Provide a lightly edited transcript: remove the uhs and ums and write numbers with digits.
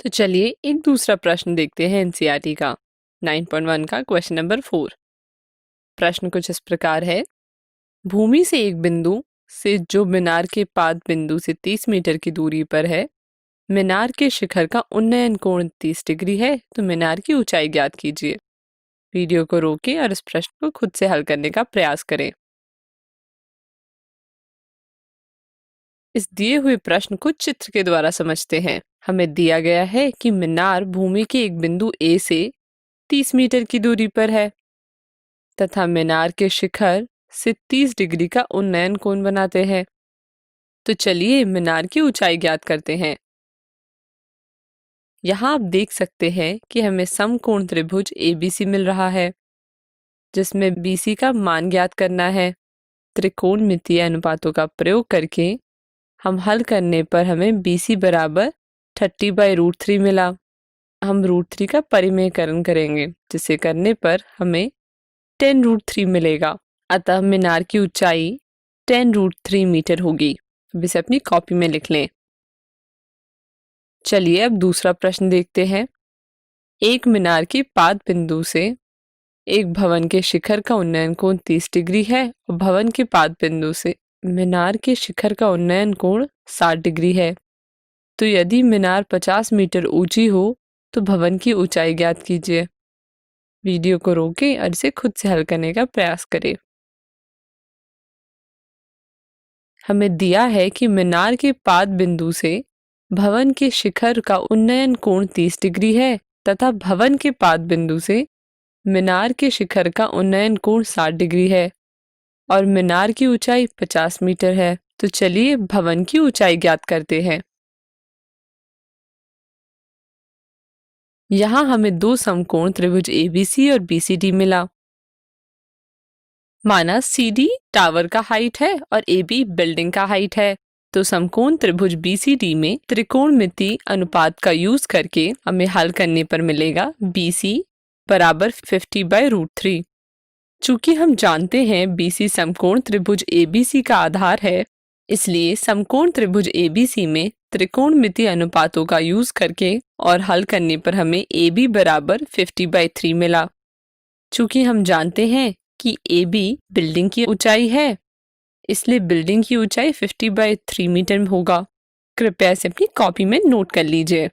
तो चलिए एक दूसरा प्रश्न देखते हैं एनसीईआरटी का 9.1 का क्वेश्चन नंबर 4। प्रश्न कुछ इस प्रकार है। भूमि से एक बिंदु से जो मीनार के पाद बिंदु से 30 मीटर की दूरी पर है, मीनार के शिखर का उन्नयन कोण 30 डिग्री है, तो मीनार की ऊंचाई ज्ञात कीजिए। वीडियो को रोकें और इस प्रश्न को खुद से हल करने का प्रयास करें। इस दिए हुए प्रश्न को चित्र के द्वारा समझते हैं। हमें दिया गया है कि मीनार भूमि के एक बिंदु ए से 30 मीटर की दूरी पर है तथा मीनार के शिखर से 30 डिग्री का उन्नयन कोण बनाते हैं। तो चलिए मीनार की ऊंचाई ज्ञात करते हैं। यहाँ आप देख सकते हैं कि हमें समकोण त्रिभुज एबीसी मिल रहा है, जिसमें बीसी का मान ज्ञात करना है। त्रिकोणमितीय अनुपातों का प्रयोग करके हम हल करने पर हमें बीसी बराबर 30/√3 मिला। हम √3 का परिमेयकरण करेंगे, जिसे करने पर हमें 10√3 मिलेगा। अतः मीनार की ऊंचाई 10√3 मीटर होगी। अब इसे अपनी कॉपी में लिख लें। चलिए अब दूसरा प्रश्न देखते हैं। एक मीनार के पाद बिंदु से एक भवन के शिखर का उन्नयन कोण 30 डिग्री है और भवन के पाद बिंदु से मीनार के शिखर का उन्नयन कोण 60 डिग्री है। तो यदि मीनार 50 मीटर ऊंची हो तो भवन की ऊंचाई ज्ञात कीजिए। वीडियो को रोकें और इसे खुद से हल करने का प्रयास करें। हमें दिया है कि मीनार के पाद बिंदु से भवन के शिखर का उन्नयन कोण 30 डिग्री है तथा भवन के पाद बिंदु से मीनार के शिखर का उन्नयन कोण 60 डिग्री है और मीनार की ऊंचाई 50 मीटर है। तो चलिए भवन की ऊंचाई ज्ञात करते हैं। यहाँ हमें दो समकोण त्रिभुज एबीसी और बीसीडी मिला। माना सीडी टावर का हाइट है और एबी बिल्डिंग का हाइट है, तो समकोण त्रिभुज बीसीडी में त्रिकोणमिति अनुपात का यूज करके हमें हल करने पर मिलेगा बीसी बराबर 50/√3। चूंकि हम जानते हैं बीसी समकोण त्रिभुज एबीसी का आधार है, इसलिए समकोण त्रिभुज एबीसी में त्रिकोणमिति अनुपातों का यूज करके और हल करने पर हमें AB बराबर 50/3 मिला। चूंकि हम जानते हैं कि AB बिल्डिंग की ऊंचाई है, इसलिए बिल्डिंग की ऊंचाई 50/3 मीटर होगा। कृपया इसे अपनी कॉपी में नोट कर लीजिए।